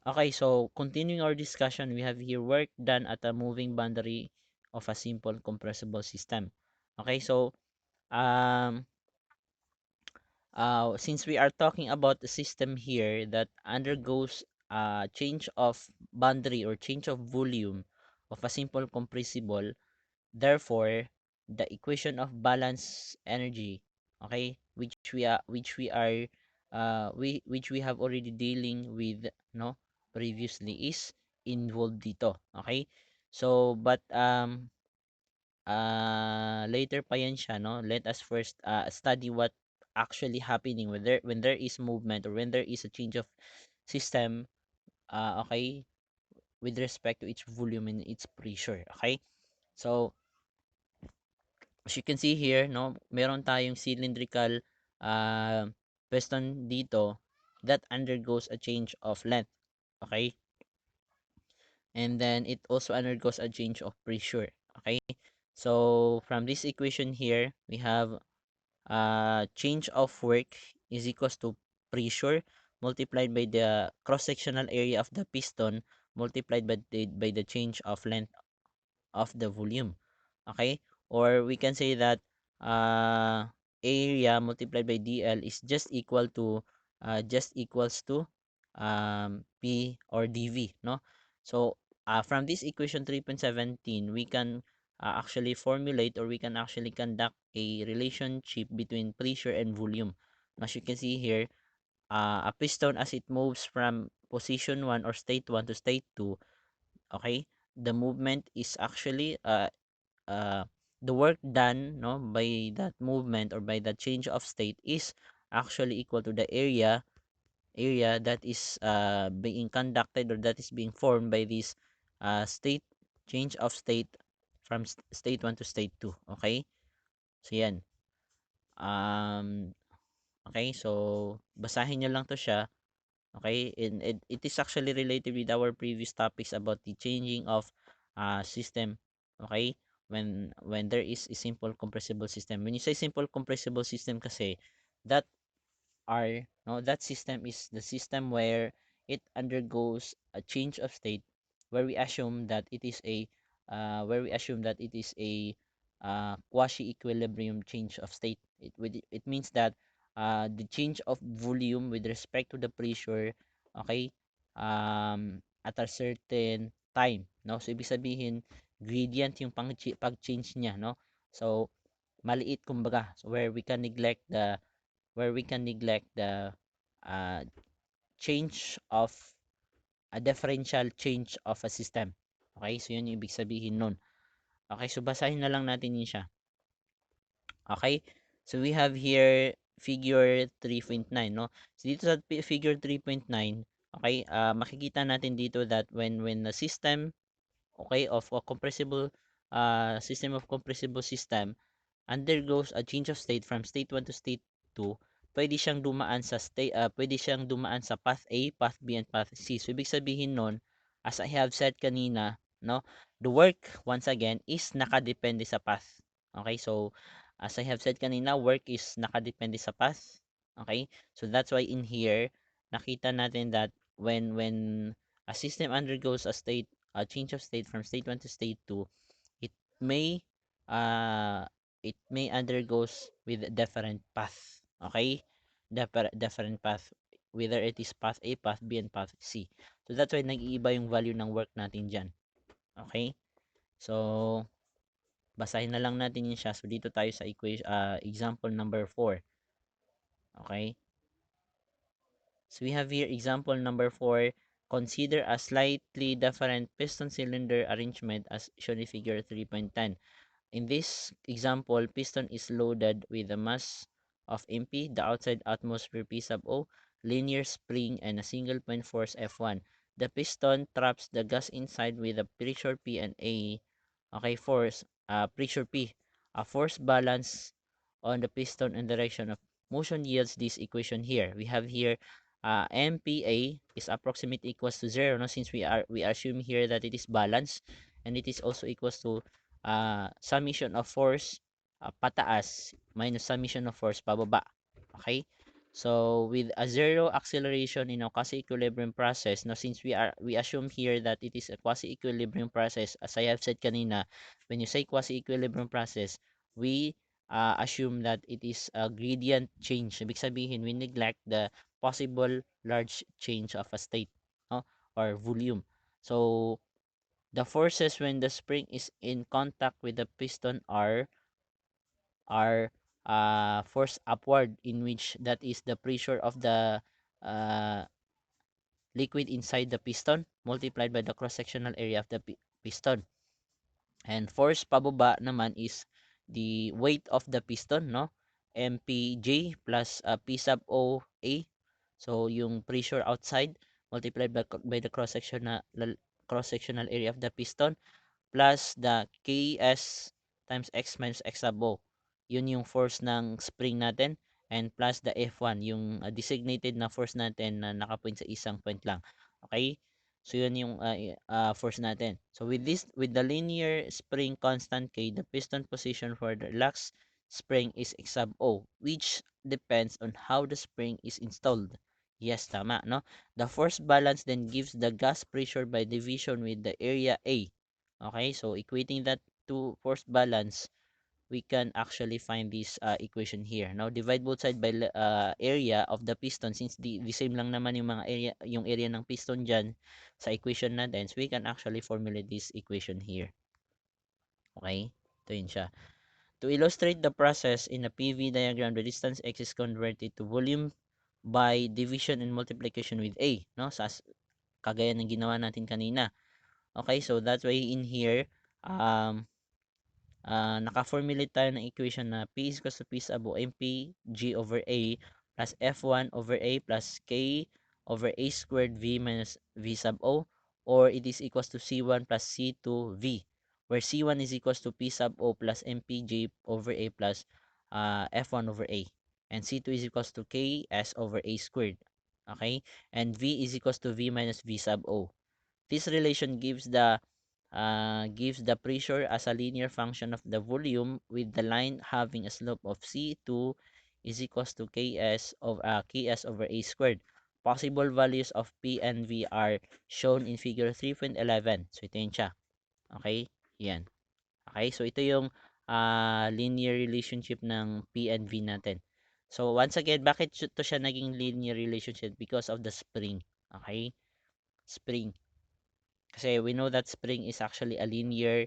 Okay, so continuing our discussion, we have here work done at a moving boundary of a simple compressible system. Okay, so um, since we are talking about a system here that undergoes change of boundary or change of volume of a simple compressible, therefore the equation of balance energy, okay, which we have already dealing with, no, previously, is involved dito. Okay, so but later pa yan siya, no? Let us first study what actually happening when there is movement or when there is a change of system, okay, with respect to its volume and its pressure. Okay, so as you can see here, no, meron tayong cylindrical uh, piston dito that undergoes a change of length. Okay, and then it also undergoes a change of pressure. Okay, so from this equation here, we have change of work is equals to pressure multiplied by the cross-sectional area of the piston multiplied by the change of length of the volume. Okay? Or we can say that uh, area multiplied by dl is just equals to p or dv, no? So from this equation 3.17, we can actually formulate, or we can actually conduct a relationship between pressure and volume. As you can see here, a piston, as it moves from position 1 or state 1 to state 2, okay, the movement is actually uh, the work done, no, by that movement or by the change of state is actually equal to the area that is being conducted, or that is being formed by this state change of state from state 1 to state 2. Okay, so yan. um okay, so basahin nyo lang to siya. Okay, and it is actually related with our previous topics about the changing of system. Okay, when there is a simple compressible system. When you say simple compressible system kasi, that are, no, that system is the system where it undergoes a change of state, where we assume that it is a quasi equilibrium change of state. It means that the change of volume with respect to the pressure, okay, at a certain time, no, so ibig sabihin gradient yung pag-change niya, no, so maliit kumbaga, so where we can neglect the uh, change of a differential change of a system. Okay, so yun yung ibig sabihin nun. Okay, so basahin na lang natin yun siya. Okay, so we have here figure 3.9, no? So dito sa figure 3.9, okay, makikita natin dito that when the system, okay, of a compressible system of compressible system undergoes a change of state from state 1 to state 2, pwede siyang dumaan sa path A, path B, and path C. So, ibig sabihin nun, as I have said kanina, no, the work, once again, is nakadepende sa path. Okay, so, as I have said kanina, work is nakadepende sa path. Okay, so that's why in here, nakita natin that when a system undergoes a change of state from state 1 to state 2, it may uh it may undergoes with a different path. Okay, different path, whether it is path A, path B, and path C. So that's why nag-iiba yung value ng work natin dyan. Okay, so basahin na lang natin yun siya. So dito tayo sa example number 4. Okay, so we have here example number 4. Consider a slightly different piston cylinder arrangement as shown in figure 3.10. In this example, piston is loaded with a mass of MP, the outside atmosphere P sub O, linear spring, and a single point force F1. The piston traps the gas inside with a pressure P and a, okay, pressure P. A force balance on the piston and direction of motion yields this equation here. We have here MPa is approximate equals to 0, no, since we assume here that it is balanced, and it is also equals to summation of force pataas minus summation of force pababa. Okay? So with a zero acceleration in a quasi-equilibrium process, no, since we assume here that it is a quasi-equilibrium process, as I have said kanina, when you say quasi-equilibrium process, we assume that it is a gradient change. Ibig sabihin, we neglect the possible large change of a state, no, or volume. So the forces when the spring is in contact with the piston are force upward, in which that is the pressure of the uh, liquid inside the piston multiplied by the cross-sectional area of the piston. And force pababa naman is the weight of the piston, no? MPJ plus P sub O A. So yung pressure outside multiplied by the cross-sectional area of the piston plus the Ks times X minus X sub O. Yun yung force ng spring natin, and plus the F1, yung designated na force natin na nakapoint sa isang point lang. Okay? So yun yung force natin. So with the linear spring constant K, the piston position for the relaxed spring is X sub O, which depends on how the spring is installed. Yes, tama, no? The force balance then gives the gas pressure by division with the area A. Okay, so equating that to force balance, we can actually find this equation here. Now, divide both side by area of the piston, since the same lang naman yung mga area, yung area ng piston dyan sa equation natin. So, we can actually formulate this equation here. Okay, ito yun siya. To illustrate the process in a PV diagram, the distance x is converted to volume by division and multiplication with A, no? Sa kagaya ng ginawa natin kanina. Okay, so that's why in here, naka-formulate tayo ng equation na P is equals to P sub O MP G over A plus F1 over A plus K over A squared V minus V sub O, or it is equals to C1 plus C2 V, where C1 is equals to P sub O plus MPJ over A plus F1 over A, and C2 is equals to Ks over A squared. Okay, and V is equals to V minus V sub O. This relation gives the pressure as a linear function of the volume, with the line having a slope of C2 is equals to Ks over A squared. Possible values of P and V are shown in figure 3.11. So, ito yun siya. Okay? Yan. Okay? So, ito yung linear relationship ng P and V natin. So, once again, bakit ito siya naging linear relationship? Because of the spring. Okay? Spring. Kasi we know that spring is actually a linear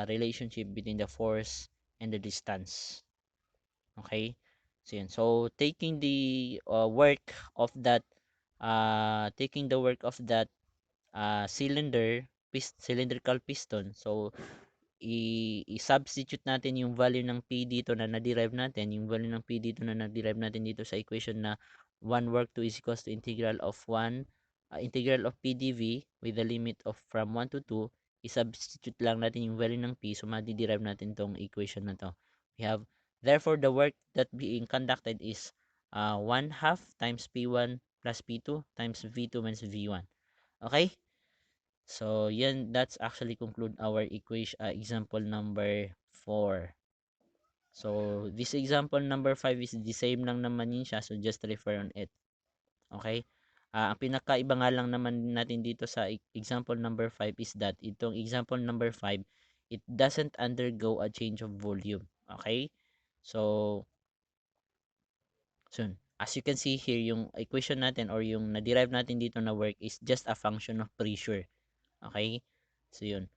relationship between the force and the distance. Okay? So, yun. So, taking the work of that cylindrical piston. So, i-substitute natin yung value ng P dito na na-derive natin, yung value ng P dito na na-derive natin dito sa equation na 1 work 2 is equals to integral of P dV with the limit of from 1 to 2, i-substitute lang natin yung value ng P, so madi-derive natin tong equation na to. We have, therefore, the work that being conducted is 1 half times P1 plus P2 times V2 minus V1. Okay? So, yan, that's actually conclude our example number 4. So, this example number 5 is the same lang naman yun siya. So, just refer on it. Okay? Ang pinakaiba nga lang naman natin dito sa example number 5 is that itong example number 5, it doesn't undergo a change of volume. Okay? So, as you can see here, yung equation natin or yung na-derive natin dito na work is just a function of pressure. Okay? So, yun.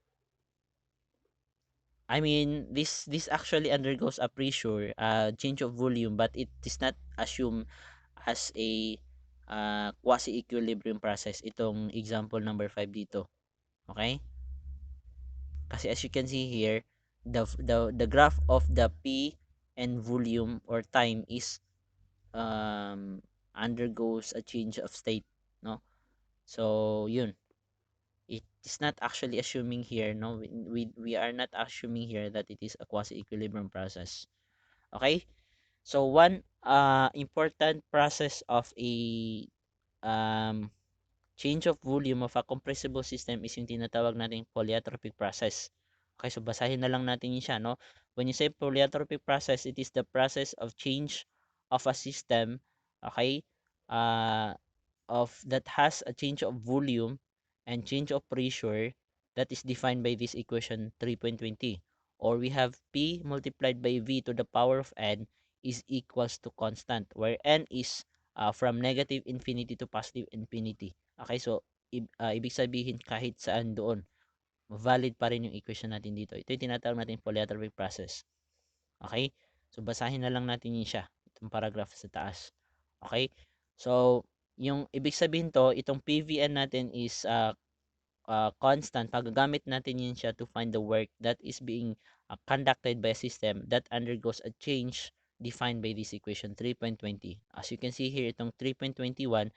I mean, this actually undergoes a pressure, change of volume, but it is not assumed as a quasi-equilibrium process. Itong example number 5 dito. Okay? Kasi as you can see here, the graph of the P and volume or time is undergoes a change of state, no? So, yun. It is not actually assuming here, no, we are not assuming here that it is a quasi-equilibrium process. Okay, so one important process of a um, change of volume of a compressible system is yung tinatawag nating polyatropic process. Okay, so basahin na lang natin yun siya, no? When you say polyatropic process, it is the process of change of a system okay, uh, of that has a change of volume and change of pressure that is defined by this equation 3.20, or we have P multiplied by V to the power of N is equals to constant, where N is from negative infinity to positive infinity. Okay, so ibig sabihin kahit saan doon valid pa rin yung equation natin dito. Ito yung tinatawag natin polyatomic process. Okay? So, basahin na lang natin yun siya. Itong paragraph sa taas. Okay? So, yung ibig sabihin to, itong PVN natin is constant. Pagagamit natin yun siya to find the work that is being conducted by a system that undergoes a change defined by this equation 3.20. As you can see here, itong 3.21,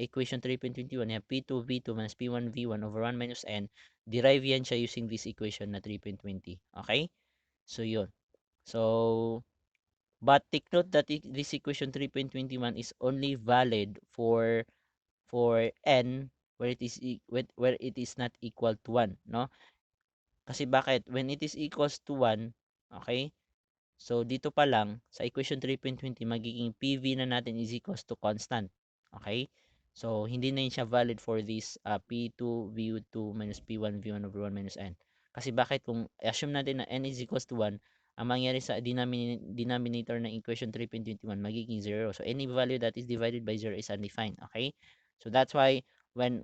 equation 3.21, you have P2 V2 minus P1 V1 over 1 minus N. Derive yan siya using this equation na 3.20. Okay? So, yun. So, but take note that this equation 3.21 is only valid for n where it is where it is not equal to 1, no? Kasi bakit? When it is equals to 1, okay? So, dito pa lang, sa equation 3.20, magiging PV na natin is equals to constant. Okay? So, hindi na yun siya valid for this P2 V2 minus P1 V1 over 1 minus N. Kasi bakit? Kung assume natin na N is equals to 1, ang mangyari sa denominator ng equation 3.21, magiging 0. So, any value that is divided by 0 is undefined. Okay? So, that's why when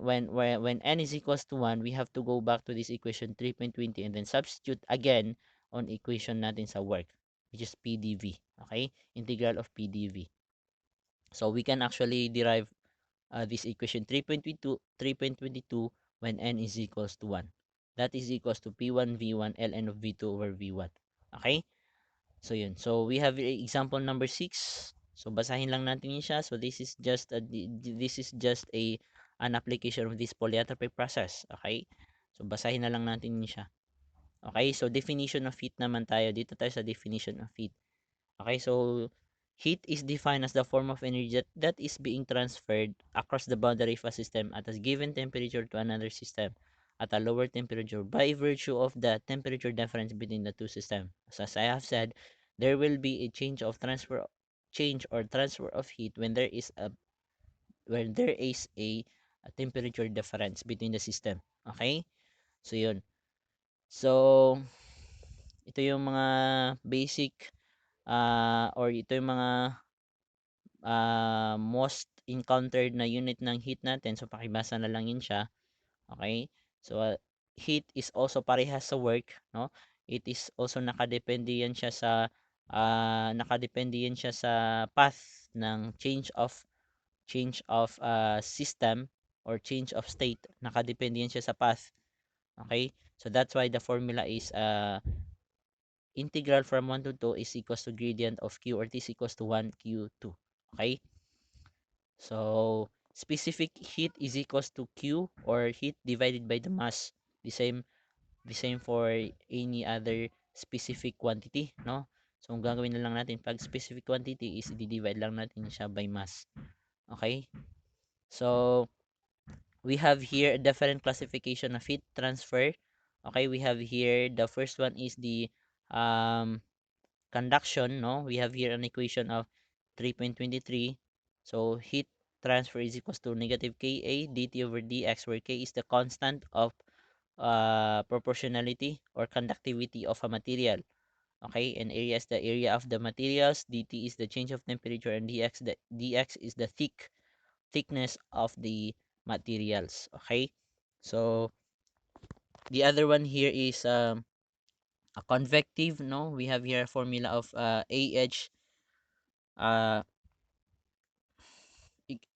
N is equals to 1, we have to go back to this equation 3.20 and then substitute again on equation natin sa work, which is PDV. Okay? Integral of PDV. So we can actually derive this equation 3.22 when n is equals to 1. That is equals to P1 V1 ln of V2 over V1. Okay? So yun. So we have example number 6. So basahin lang natin yun siya. So this is just an application of this polyatomic process. Okay? So basahin na lang natin yun siya. Okay? So definition of heat naman tayo. Dito tayo sa definition of heat. Okay, so heat is defined as the form of energy that is being transferred across the boundary of a system at a given temperature to another system at a lower temperature by virtue of the temperature difference between the two systems. So as I have said, there will be a change or transfer of heat when there is a temperature difference between the system. Okay? So yun. So ito yung mga basic or ito yung mga most encountered na unit ng heat natin. So, pakibasa na lang yun siya. Okay? So, heat is also parehas sa work, no? It is also nakadepende yan siya sa path ng change of system or change of state. Nakadepende yan siya sa path. Okay? So, that's why the formula is integral from 1 to 2 is equals to gradient of Q, or T is equals to 1 Q2. Okay? So, specific heat is equals to Q, or heat divided by the mass. The same for any other specific quantity, no? So, ang gagawin na lang natin pag specific quantity is i-divide lang natin siya by mass. Okay? So, we have here a different classification of heat transfer. Okay, we have here the first one is the conduction, no? We have here an equation of 3.23. So heat transfer is equals to negative Ka dt over dx, where K is the constant of proportionality or conductivity of a material. Okay, and area is the area of the materials, dt is the change of temperature, and dx is the thickness of the materials. Okay, so the other one here is a convective, no? We have here a formula of AH uh,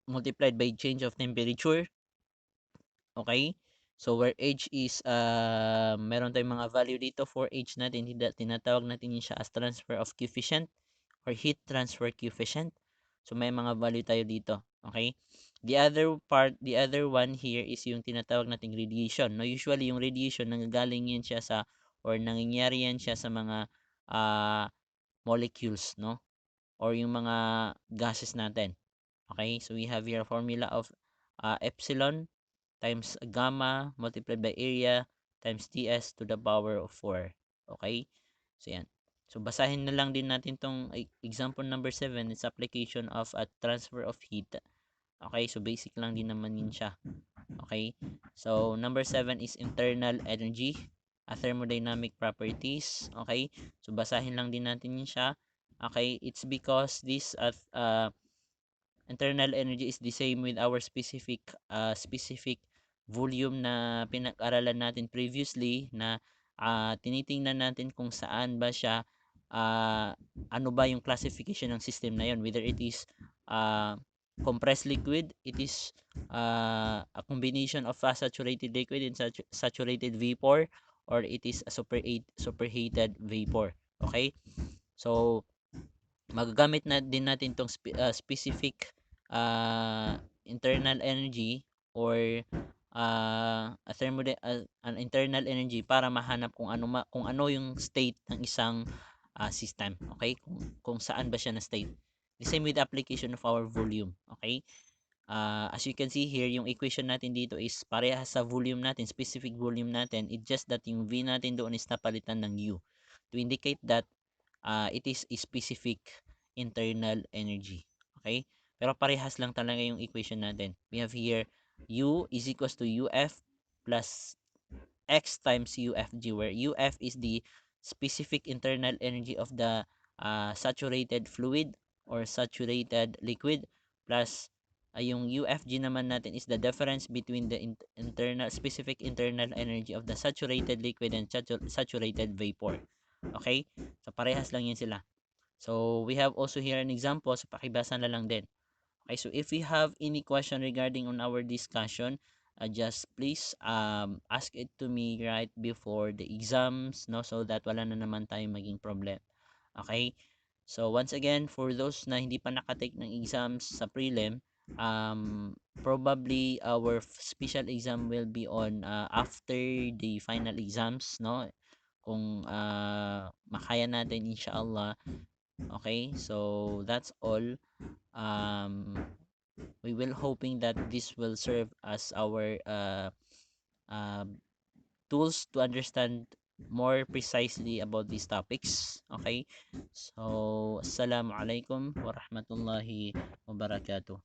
multiplied by change of temperature. Okay? So, where H is, meron tayong mga value dito for H natin. Tinatawag natin yun siya as transfer of coefficient or heat transfer coefficient. So, may mga value tayo dito. Okay? The other one here is yung tinatawag nating radiation. No, usually yung radiation nanggagaling yan siya sa or nangyayari yan siya sa mga molecules, no? Or yung mga gases natin. Okay? So, we have here a formula of epsilon times gamma multiplied by area times ts to the power of 4. Okay? So, yan. So basahin na lang din natin tong example number 7, it's application of a transfer of heat. Okay, so basic lang din naman yun siya. Okay, so number 7 is internal energy, thermodynamic properties. Okay, so basahin lang din natin yun siya. Okay, it's because this internal energy is the same with our specific volume na pinag-aralan natin previously, na tinitingnan natin kung saan ba siya, uh, ano ba yung classification ng system na yon, whether it is uh, compressed liquid, it is a combination of a saturated liquid and saturated vapor, or it is a superheated vapor. Okay, so magagamit na din natin tong specific internal energy, or an internal energy, para mahanap kung ano yung state ng isang system. Okay, kung saan ba siya na state. The same with the application of our volume. Okay, as you can see here, yung equation natin dito is parehas sa volume natin, specific volume natin. It just that yung V natin doon is napalitan ng U to indicate that it is a specific internal energy. Okay? Pero parehas lang talaga yung equation natin. We have here U is equals to UF plus X times UFG, where UF is the specific internal energy of the saturated fluid or saturated liquid, plus yung UFG naman natin is the difference between the specific internal energy of the saturated liquid and saturated vapor. Okay? So parehas lang yun sila. So we have also here an example, so pakibasa na lang din. Okay, so if you have any question regarding on our discussion, just please ask it to me right before the exams, no, so that wala na naman tayong maging problem. Okay, so once again, for those na hindi pa nakatake ng exams sa prelim, probably our special exam will be on after the final exams, no, kung makaya natin inshallah. Okay, so that's all. um we will hoping that this will serve as our uh, tools to understand more precisely about these topics. Okay, so assalamu alaikum warahmatullahi wabarakatuh.